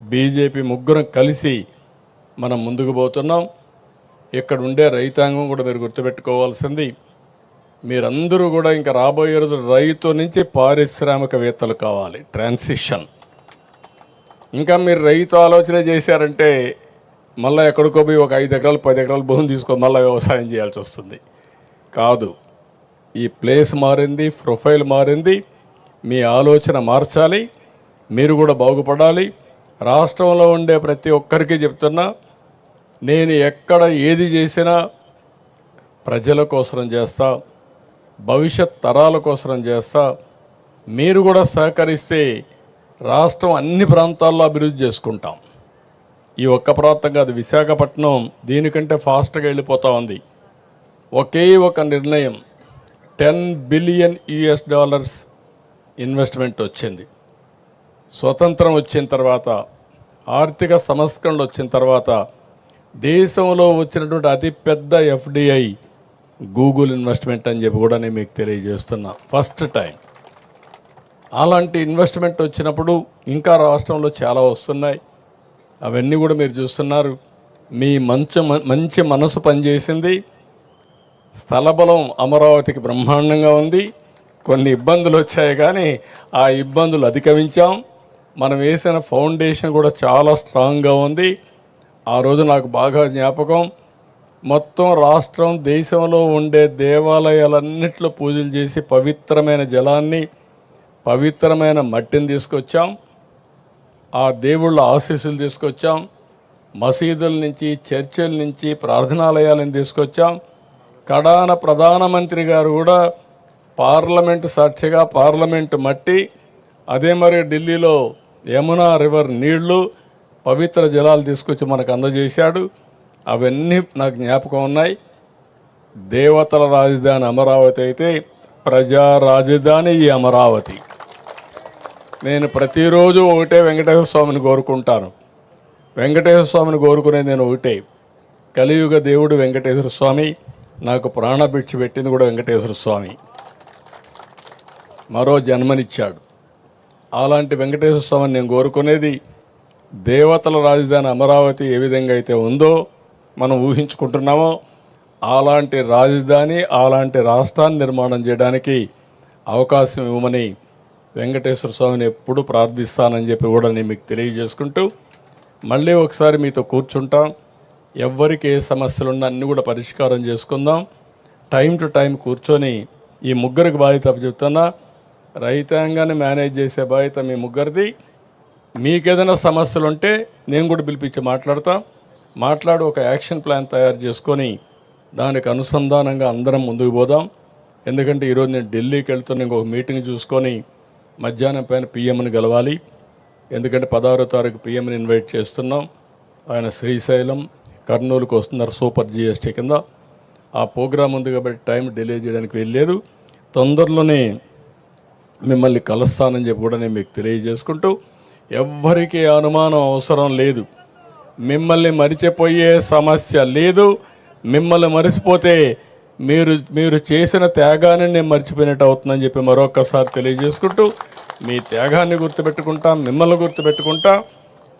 BJP ముగ్గురం కలిసి మనం ముందుకు పోతున్నాం. ఇక్కడ ఉండే రైతాంగం కూడా మీరు గుర్తుపెట్టుకోవాల్సింది, మీరందరూ కూడా ఇంకా రాబోయే రోజు రైతు నుంచి పారిశ్రామికవేత్తలు కావాలి. ట్రాన్సిషన్. ఇంకా మీరు రైతు ఆలోచన చేశారంటే మళ్ళీ ఎక్కడికో పోయి ఒక 5 ఎకరాలు 10 ఎకరాలు భూమి తీసుకొని మళ్ళీ వ్యవసాయం చేయాల్సి వస్తుంది. కాదు, ఈ ప్లేస్ మారింది, ప్రొఫైల్ మారింది. మీ ఆలోచన మార్చాలి, మీరు కూడా బాగుపడాలి. రాష్ట్రంలో ఉండే ప్రతి ఒక్కరికి చెప్తున్నా, నేను ఎక్కడ ఏది చేసినా ప్రజల కోసం చేస్తా, భవిష్యత్ తరాల కోసం చేస్తా. మీరు కూడా సహకరిస్తే రాష్ట్రం అన్ని ప్రాంతాల్లో అభివృద్ధి చేసుకుంటాం. ఈ ఒక్క ప్రాంతం కాదు, విశాఖపట్నం దీనికంటే ఫాస్ట్గా వెళ్ళిపోతూ ఉంది. ఒకే ఒక నిర్ణయం, $10 బిలియన్ ఇన్వెస్ట్మెంట్ వచ్చింది. స్వతంత్రం వచ్చిన తర్వాత, ఆర్థిక సంస్కరణలు వచ్చిన తర్వాత దేశంలో వచ్చినటువంటి అతిపెద్ద FDI గూగుల్ ఇన్వెస్ట్మెంట్ అని చెప్పి కూడా నేను మీకు తెలియజేస్తున్నా. ఫస్ట్ టైం అలాంటి ఇన్వెస్ట్మెంట్ వచ్చినప్పుడు ఇంకా రాష్ట్రంలో చాలా వస్తున్నాయి. అవన్నీ కూడా మీరు చూస్తున్నారు. మీ మంచి మనసు పనిచేసింది. స్థలబలం అమరావతికి బ్రహ్మాండంగా ఉంది. కొన్ని ఇబ్బందులు వచ్చాయి, కానీ ఆ ఇబ్బందులు అధిగమించాం. మనం వేసిన ఫౌండేషన్ కూడా చాలా స్ట్రాంగ్గా ఉంది. ఆ రోజు నాకు బాగా జ్ఞాపకం, మొత్తం రాష్ట్రం దేశంలో ఉండే దేవాలయాలన్నింటిలో పూజలు చేసి పవిత్రమైన జలాన్ని, పవిత్రమైన మట్టిని తీసుకొచ్చాం. ఆ దేవుళ్ళ ఆశీస్సులు తీసుకొచ్చాం. మసీదుల నుంచి, చర్చిల నుంచి, ప్రార్థనాలయాలను తీసుకొచ్చాం. కడాన ప్రధానమంత్రి గారు కూడా పార్లమెంటు సాక్షిగా పార్లమెంటు మట్టి, అదే మరి ఢిల్లీలో యమునా రివర్ నీళ్లు, పవిత్ర జలాలు తీసుకొచ్చి మనకు అందజేశాడు. అవన్నీ నాకు జ్ఞాపకం ఉన్నాయి. దేవతల రాజధాని అమరావతి అయితే ప్రజా రాజధాని ఈ అమరావతి. నేను ప్రతిరోజు ఒకటే వెంకటేశ్వర స్వామిని కోరుకుంటాను. వెంకటేశ్వర స్వామిని కోరుకునేది నేను ఒకటే, కలియుగ దేవుడు వెంకటేశ్వర స్వామి. నాకు ప్రాణభిక్ష పెట్టింది కూడా వెంకటేశ్వర స్వామి. మరో జన్మనిచ్చాడు. అలాంటి వెంకటేశ్వర స్వామిని నేను కోరుకునేది, దేవతల రాజధాని అమరావతి ఏ విధంగా అయితే ఉందో మనం ఊహించుకుంటున్నామో అలాంటి రాజధాని, అలాంటి రాష్ట్రాన్ని నిర్మాణం చేయడానికి అవకాశం ఇవ్వమని వెంకటేశ్వర స్వామిని ఎప్పుడూ ప్రార్థిస్తానని చెప్పి కూడా నేను మీకు తెలియజేసుకుంటూ, మళ్ళీ ఒకసారి మీతో కూర్చుంటాం. ఎవరికి ఏ సమస్యలున్నా అన్నీ కూడా పరిష్కారం చేసుకుందాం. టైం టు టైం కూర్చొని ఈ ముగ్గురికి బాధ్యత చెప్తున్నా. రైతాంగాన్ని మేనేజ్ చేసే బాధ్యత మీ ముగ్గురిది. మీకేదైనా సమస్యలు ఉంటే నేను కూడా పిలిపించి మాట్లాడి ఒక యాక్షన్ ప్లాన్ తయారు చేసుకొని దానికి అనుసంధానంగా అందరం ముందుకు పోదాం. ఎందుకంటే ఈరోజు నేను ఢిల్లీకి వెళ్తున్న ఇంకొక మీటింగ్ చూసుకొని మధ్యాహ్నం పైన PMని కలవాలి. ఎందుకంటే 16వ తారీఖు PMని ఇన్వైట్ చేస్తున్నాం. ఆయన శ్రీశైలం, కర్నూలుకు వస్తున్నారు సూపర్ GST కింద. ఆ ప్రోగ్రాం ఉంది కాబట్టి టైం డిలే చేయడానికి వెళ్ళలేదు. తొందరలోనే మిమ్మల్ని కలుస్తానని చెప్పి కూడా నేను మీకు తెలియజేసుకుంటూ, ఎవ్వరికీ అనుమానం అవసరం లేదు. మిమ్మల్ని మరిచిపోయే సమస్య లేదు. మిమ్మల్ని మరిచిపోతే మీరు చేసిన త్యాగాన్ని నేను మర్చిపోయినట్టు అవుతుందని చెప్పి మరొకసారి తెలియజేసుకుంటూ, మీ త్యాగాన్ని గుర్తుపెట్టుకుంటా, మిమ్మల్ని గుర్తుపెట్టుకుంటా,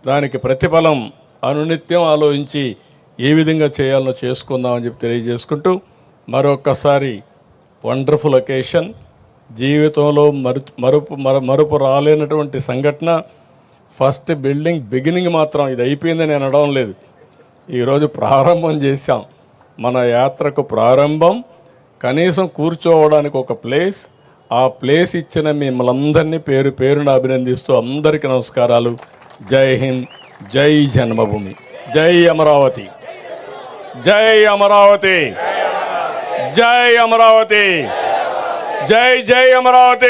దానికి ప్రతిఫలం అనునిత్యం ఆలోచించి ఏ విధంగా చేయాలో చేసుకుందామని చెప్పి తెలియజేసుకుంటూ, మరొకసారి వండర్ఫుల్ అకేషన్. జీవితంలో మరుపు రాలేనటువంటి సంఘటన. ఫస్ట్ బిగినింగ్ మాత్రం ఇది అయిపోయిందని నేను అనడం లేదు. ఈరోజు ప్రారంభం చేశాం. మన యాత్రకు ప్రారంభం. కనీసం కూర్చోవడానికి ఒక ప్లేస్, ఆ ప్లేస్ ఇచ్చిన మిమ్మల్ందరినీ పేరు పేరున అభినందిస్తూ అందరికీ నమస్కారాలు. జై హింద్, జై జన్మభూమి, జై అమరావతి, జై అమరావతి, జై అమరావతి, జై జై అమరావతి.